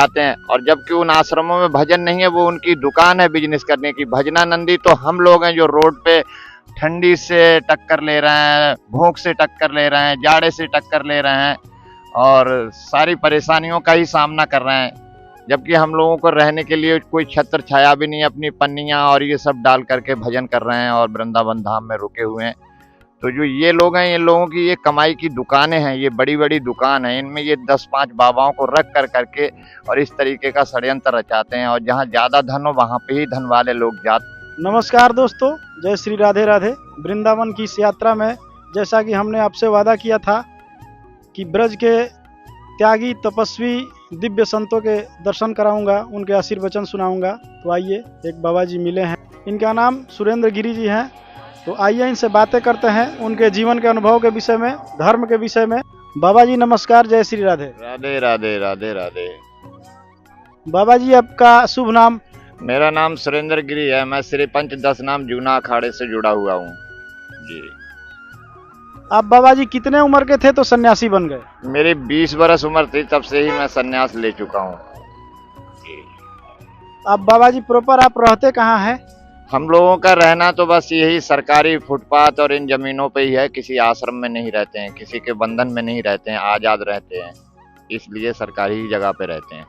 आते हैं। और जबकि उन आश्रमों में भजन नहीं है, वो उनकी दुकान है बिजनेस करने की। भजनानंदी तो हम लोग हैं जो रोड पे ठंडी से टक्कर ले रहे हैं, भूख से टक्कर ले रहे हैं, जाड़े से टक्कर ले रहे हैं और सारी परेशानियों का ही सामना कर रहे हैं। जबकि हम लोगों को रहने के लिए कोई छत्र छाया भी नहीं, अपनी पन्नियां और ये सब डाल करके भजन कर रहे हैं और वृंदावन धाम में रुके हुए हैं। तो जो ये लोग हैं, ये लोगों की ये कमाई की दुकानें हैं, ये बड़ी बड़ी दुकान है, इनमें ये 10-5 बाबाओं को रख कर करके और इस तरीके का षड्यंत्र रचाते हैं। और जहाँ ज्यादा धन हो वहां पे ही धन वाले लोग जाते। नमस्कार दोस्तों, जय श्री राधे राधे। वृंदावन की इस यात्रा में जैसा कि हमने आपसे वादा किया था कि ब्रज के त्यागी तपस्वी दिव्य संतों के दर्शन कराऊंगा, उनके आशीर्वचन सुनाऊंगा। तो आइए, एक बाबा जी मिले हैं, इनका नाम सुरेंद्र गिरी जी हैं। तो आइए इनसे बातें करते हैं उनके जीवन के अनुभव के विषय में, धर्म के विषय में। बाबा जी नमस्कार, जय श्री राधे। राधे राधे राधे राधे। बाबा जी आपका शुभ नाम? मेरा नाम सुरेंद्र गिरी है। मैं श्री पंच दस नाम जूना अखाड़े से जुड़ा हुआ हूँ जी। आप बाबा जी कितने उम्र के थे तो सन्यासी बन गए? मेरी 20 बरस उम्र थी, तब से ही मैं सन्यास ले चुका हूँ। आप बाबा जी प्रॉपर आप रहते कहाँ हैं? हम लोगों का रहना तो बस यही सरकारी फुटपाथ और इन जमीनों पे ही है। किसी आश्रम में नहीं रहते हैं, किसी के बंधन में नहीं रहते हैं, आजाद रहते हैं, इसलिए सरकारी जगह पे रहते हैं।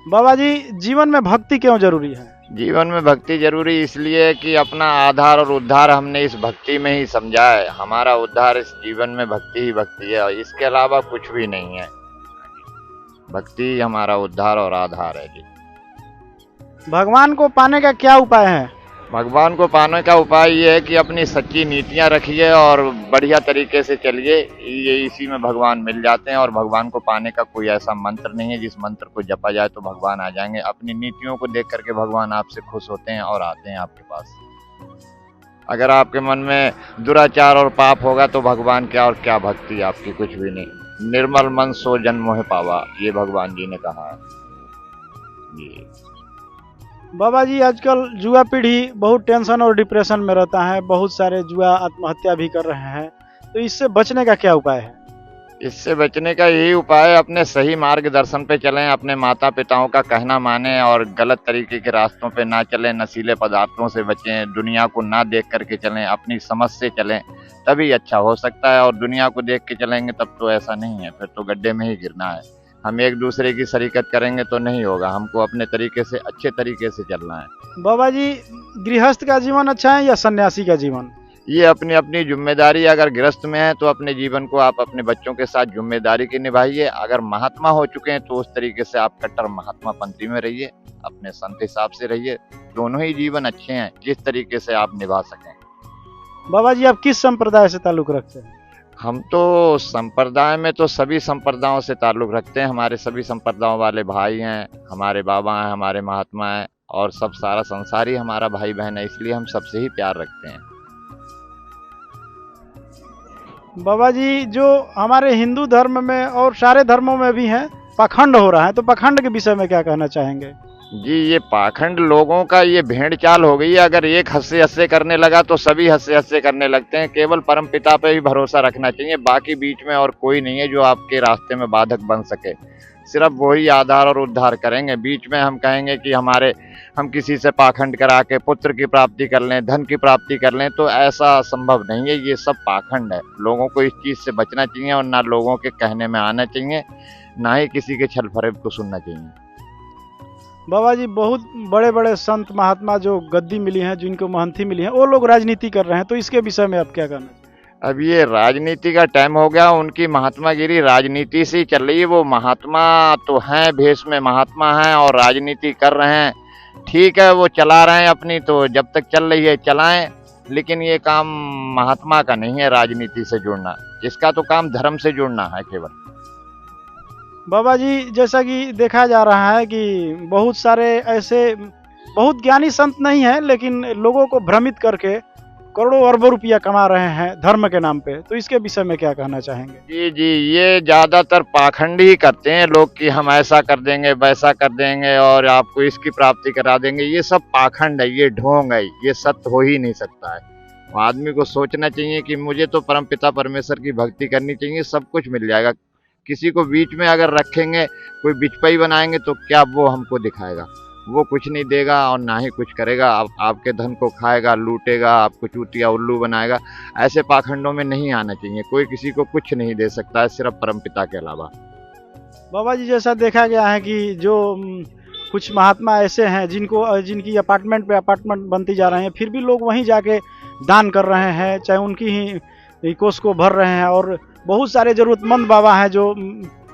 बाबा जी जीवन में भक्ति क्यों जरूरी है? जीवन में भक्ति जरूरी इसलिए कि अपना आधार और उद्धार हमने इस भक्ति में ही समझा है। हमारा उद्धार इस जीवन में भक्ति ही भक्ति है और इसके अलावा कुछ भी नहीं है। भक्ति हमारा उद्धार और आधार है जी। भगवान को पाने का क्या उपाय है? भगवान को पाने का उपाय ये है कि अपनी सच्ची नीतियां रखिए और बढ़िया तरीके से चलिए, ये इसी में भगवान मिल जाते हैं। और भगवान को पाने का कोई ऐसा मंत्र नहीं है जिस मंत्र को जपा जाए तो भगवान आ जाएंगे। अपनी नीतियों को देख करके भगवान आपसे खुश होते हैं और आते हैं आपके पास। अगर आपके मन में दुराचार और पाप होगा तो भगवान क्या और क्या भक्ति आपकी, कुछ भी नहीं। निर्मल मन सो जन मोह पावा, ये भगवान जी ने कहा है। बाबा जी आजकल युवा पीढ़ी बहुत टेंशन और डिप्रेशन में रहता है, बहुत सारे युवा आत्महत्या भी कर रहे हैं। तो इससे बचने का क्या उपाय है? इससे बचने का यही उपाय है, अपने सही मार्गदर्शन पे चलें, अपने माता पिताओं का कहना मानें और गलत तरीके के रास्तों पे ना चलें, नशीले पदार्थों से बचें, दुनिया को ना देख करके चलें, अपनी समझ से चलें, तभी अच्छा हो सकता है। और दुनिया को देख के चलेंगे तब तो ऐसा नहीं है, फिर तो गड्ढे में ही गिरना है। हम एक दूसरे की शरीकत करेंगे तो नहीं होगा, हमको अपने तरीके से अच्छे तरीके से चलना है। बाबा जी गृहस्थ का जीवन अच्छा है या सन्यासी का जीवन? ये अपनी अपनी जिम्मेदारी। अगर गृहस्थ में है तो अपने जीवन को आप अपने बच्चों के साथ जिम्मेदारी की निभाइए। अगर महात्मा हो चुके हैं तो उस तरीके से आप कट्टर महात्मा पंथी में रहिए, अपने संत हिसाब से रहिए। दोनों ही जीवन अच्छे हैं जिस तरीके से आप निभा सकें। बाबा जी आप किस संप्रदाय से ताल्लुक रखते हैं? हम तो संप्रदाय में तो सभी संप्रदायों से ताल्लुक रखते हैं। हमारे सभी संप्रदायों वाले भाई हैं, हमारे बाबा हैं, हमारे महात्मा हैं और सब सारा संसार ही हमारा भाई बहन है, इसलिए हम सबसे ही प्यार रखते हैं। बाबा जी जो हमारे हिंदू धर्म में और सारे धर्मों में भी हैं, पाखंड हो रहा है, तो पाखंड के विषय में क्या कहना चाहेंगे? जी, ये पाखंड लोगों का ये भेड़ चाल हो गई है। अगर एक हंसे हंसे करने लगा तो सभी हंसे हंसे करने लगते हैं। केवल परम पिता पे ही भरोसा रखना चाहिए, बाकी बीच में और कोई नहीं है जो आपके रास्ते में बाधक बन सके। सिर्फ वही आधार और उद्धार करेंगे। बीच में हम कहेंगे कि हम किसी से पाखंड करा के पुत्र की प्राप्ति कर लें, धन की प्राप्ति कर लें, तो ऐसा संभव नहीं है। ये सब पाखंड है। लोगों को इस चीज़ से बचना चाहिए और ना लोगों के कहने में आना चाहिए, ना ही किसी के छल फरेब को सुनना चाहिए। बाबा जी बहुत बड़े बड़े संत महात्मा जो गद्दी मिली हैं, जिनको महंती मिली हैं, वो लोग राजनीति कर रहे हैं, तो इसके विषय में आप क्या कहना? अब ये राजनीति का टाइम हो गया, उनकी महात्मागिरी राजनीति से ही चल रही है। वो महात्मा तो हैं, भेष में महात्मा हैं और राजनीति कर रहे हैं। ठीक है, वो चला रहे हैं अपनी, तो जब तक चल रही है चलाएं, लेकिन ये काम महात्मा का नहीं है राजनीति से जुड़ना। इसका तो काम धर्म से जुड़ना है केवल। बाबा जी जैसा कि देखा जा रहा है कि बहुत सारे ऐसे बहुत ज्ञानी संत नहीं हैं, लेकिन लोगों को भ्रमित करके करोड़ों अरबों रुपया कमा रहे हैं धर्म के नाम पे, तो इसके विषय में क्या कहना चाहेंगे? जी जी, ये ज्यादातर पाखंड ही करते हैं लोग कि हम ऐसा कर देंगे, वैसा कर देंगे और आपको इसकी प्राप्ति करा देंगे। ये सब पाखंड है, ये ढोंग है, ये सत्य हो ही नहीं सकता है। आदमी को सोचना चाहिए कि मुझे तो परमपिता परमेश्वर की भक्ति करनी चाहिए, सब कुछ मिल जाएगा। किसी को बीच में अगर रखेंगे, कोई बिचपई बनाएंगे तो क्या वो हमको दिखाएगा? वो कुछ नहीं देगा और ना ही कुछ करेगा। आपके धन को खाएगा, लूटेगा, आपको चूतिया उल्लू बनाएगा। ऐसे पाखंडों में नहीं आना चाहिए। कोई किसी को कुछ नहीं दे सकता है सिर्फ परमपिता के अलावा। बाबा जी, जैसा देखा गया है कि जो कुछ महात्मा ऐसे हैं जिनकी अपार्टमेंट पे अपार्टमेंट बनती जा रहे हैं, फिर भी लोग वहीं जाके दान कर रहे हैं, चाहे उनकी ही कोष को भर रहे हैं। और बहुत सारे ज़रूरतमंद बाबा हैं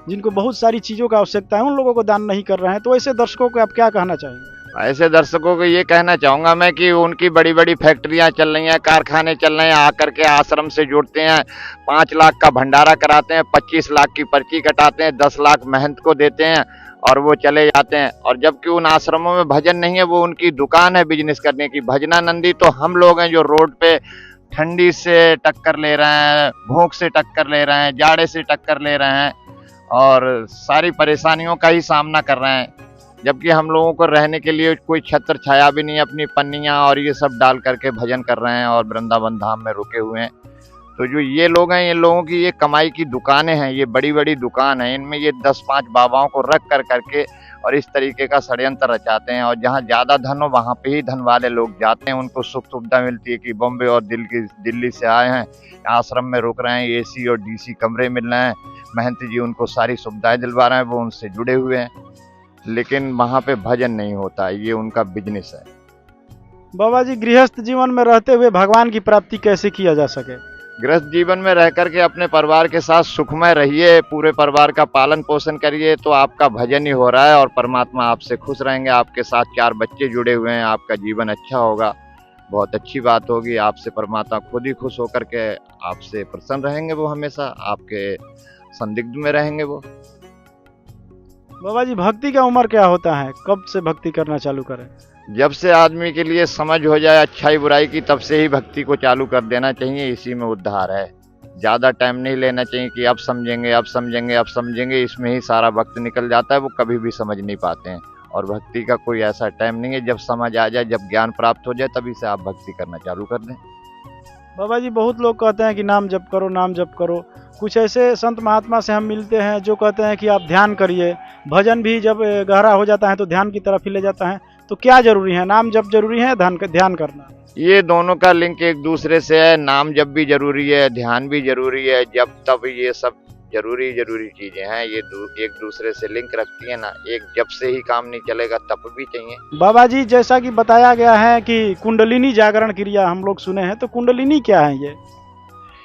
जिनको बहुत सारी चीज़ों का आवश्यकता है, उन लोगों को दान नहीं कर रहे हैं। तो ऐसे दर्शकों को आप क्या कहना चाहेंगे? ऐसे दर्शकों को ये कहना चाहूँगा मैं कि उनकी बड़ी बड़ी फैक्ट्रियाँ चल रही हैं, कारखाने चल रहे हैं, आकर के आश्रम से जुड़ते हैं, 5 लाख का भंडारा कराते हैं, 25 लाख की पर्ची कटाते हैं, 10 लाख महंत को देते हैं और वो चले जाते हैं। और जबकि उन आश्रमों में भजन नहीं है, वो उनकी दुकान है बिजनेस करने की। भजनानंदी तो हम लोग हैं जो रोड पे ठंडी से टक्कर ले रहे हैं, भूख से टक्कर ले रहे हैं, जाड़े से टक्कर ले रहे हैं और सारी परेशानियों का ही सामना कर रहे हैं। जबकि हम लोगों को रहने के लिए कोई छत्र छाया भी नहीं, अपनी पन्नियाँ और ये सब डाल करके भजन कर रहे हैं और वृंदावन धाम में रुके हुए हैं। तो जो ये लोग हैं, ये लोगों की ये कमाई की दुकानें हैं, ये बड़ी बड़ी दुकान है, इनमें ये 10-5 बाबाओं को रख कर करके और इस तरीके का षड्यंत्र रचाते हैं। और जहाँ ज़्यादा धन हो वहाँ पे ही धन वाले लोग जाते हैं। उनको सुख सुविधा मिलती है कि बॉम्बे और दिल्ली से आए हैं, आश्रम में रुक रहे हैं, AC और DC कमरे मिल रहे हैं, महंत जी उनको सारी सुविधाएं दिलवा रहे हैं, वो उनसे जुड़े हुए हैं। लेकिन वहाँ पे भजन नहीं होता, ये उनका बिजनेस है। बाबा जी, गृहस्थ जीवन में रहते हुए भगवान की प्राप्ति कैसे किया जा सके? गृहस्थ जीवन में रह करके अपने परिवार के साथ सुखमय रहिए, पूरे परिवार का पालन पोषण करिए, तो आपका भजन ही हो रहा है और परमात्मा आपसे खुश रहेंगे। आपके साथ 4 बच्चे जुड़े हुए हैं, आपका जीवन अच्छा होगा, बहुत अच्छी बात होगी। आपसे परमात्मा खुद ही खुश होकर के आपसे प्रसन्न रहेंगे, वो हमेशा आपके संदिग्ध में रहेंगे वो। बाबा जी, भक्ति का उम्र क्या होता है? कब से भक्ति करना चालू करें? जब से आदमी के लिए समझ हो जाए अच्छाई बुराई की, तब से ही भक्ति को चालू कर देना चाहिए। इसी में उद्धार है। ज़्यादा टाइम नहीं लेना चाहिए कि अब समझेंगे, अब समझेंगे, अब समझेंगे। इसमें ही सारा वक्त निकल जाता है, वो कभी भी समझ नहीं पाते हैं। और भक्ति का कोई ऐसा टाइम नहीं है, जब समझ आ जाए, जब ज्ञान प्राप्त हो जाए, तभी से आप भक्ति करना चालू कर दें। बाबा जी, बहुत लोग कहते हैं कि नाम जप करो, नाम जप करो। कुछ ऐसे संत महात्मा से हम मिलते हैं जो कहते हैं कि आप ध्यान करिए। भजन भी जब गहरा हो जाता है तो ध्यान की तरफ ही ले जाता है। तो क्या जरूरी है, नाम जप जरूरी है, ध्यान करना? एक दोनों का लिंक एक दूसरे से है। नाम जप भी जरूरी है, ध्यान भी जरूरी है, जब तब ये सब जरूरी चीजें हैं। ये एक दूसरे से लिंक रखती है ना। एक जब से ही काम नहीं चलेगा, तप भी चाहिए। बाबा जी, जैसा कि बताया गया है कि कुंडलिनी जागरण क्रिया हम लोग सुने हैं, तो कुंडलिनी क्या है?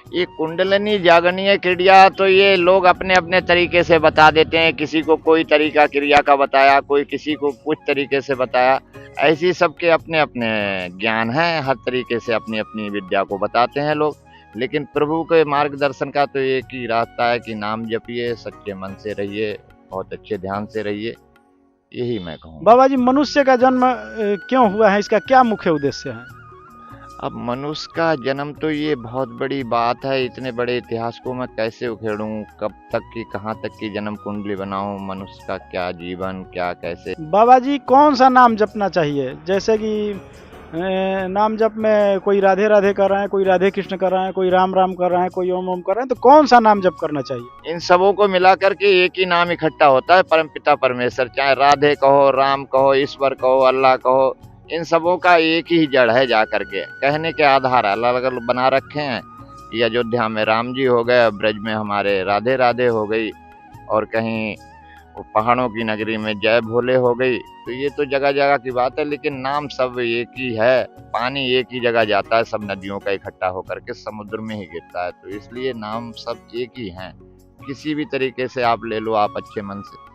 ये कुंडलिनी जागरणीय क्रिया तो ये लोग अपने अपने तरीके से बता देते हैं। किसी को कोई तरीका क्रिया का बताया, कोई किसी को कुछ तरीके से बताया। ऐसी सबके अपने अपने ज्ञान हैं, हर तरीके से अपनी अपनी विद्या को बताते हैं लोग। लेकिन प्रभु के मार्गदर्शन का तो एक ही रास्ता है कि नाम जपिए, सच्चे मन से रहिए, बहुत अच्छे ध्यान से रहिए, यही मैं कहूँ। बाबा जी, मनुष्य का जन्म क्यों हुआ है? इसका क्या मुख्य उद्देश्य है? अब मनुष्य का जन्म तो ये बहुत बड़ी बात है। इतने बड़े इतिहास को मैं कैसे उखेड़ूं, कब तक की कहाँ तक की जन्म कुंडली बनाऊं, मनुष्य का क्या जीवन, क्या कैसे। बाबा जी, कौन सा नाम जपना चाहिए? जैसे कि नाम जप में कोई राधे राधे कर रहे हैं, कोई राधे कृष्ण कर रहे हैं, कोई राम राम कर रहे हैं, कोई ओम ओम कर रहे हैं, तो कौन सा नाम जप करना चाहिए? इन सबों को मिला करके एक ही नाम इकट्ठा होता है, परमपिता परमेश्वर। चाहे राधे कहो, राम कहो, ईश्वर कहो, अल्लाह कहो, इन सबों का एक ही जड़ है। जा करके कहने के आधार अलग अलग बना रखे हैं। ये अयोध्या में राम जी हो गए, ब्रज में हमारे राधे राधे हो गई, और कहीं पहाड़ों की नगरी में जय भोले हो गई। तो ये तो जगह जगह की बात है, लेकिन नाम सब एक ही है। पानी एक ही जगह जाता है, सब नदियों का इकट्ठा होकर के समुद्र में ही गिरता है। तो इसलिए नाम सब एक ही हैं। किसी भी तरीके से आप ले लो, आप अच्छे मन से।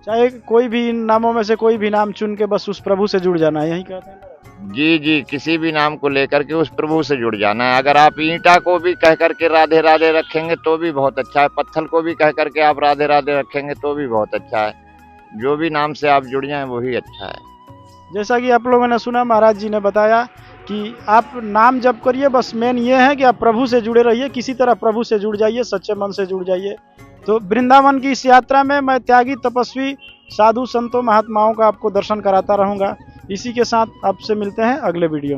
चाहे कोई भी इन नामों में से कोई भी नाम चुन के बस उस प्रभु से जुड़ जाना है, यही कहते हैं ना? जी, किसी भी नाम को लेकर के उस प्रभु से जुड़ जाना है। अगर आप ईंटा को भी कह करके राधे राधे रखेंगे तो भी बहुत अच्छा है, पत्थर को भी कह करके आप राधे राधे रखेंगे तो भी बहुत अच्छा है। जो भी नाम से आप जुड़ जाएं वही अच्छा है। जैसा कि आप लोगों ने सुना, महाराज जी ने बताया कि आप नाम जप करिए, बस मेन ये है कि आप प्रभु से जुड़े रहिए, किसी तरह प्रभु से जुड़ जाइए, सच्चे मन से जुड़ जाइए। तो वृंदावन की इस यात्रा में मैं त्यागी, तपस्वी, साधु संतों, महात्माओं का आपको दर्शन कराता रहूँगा। इसी के साथ आपसे मिलते हैं अगले वीडियो में।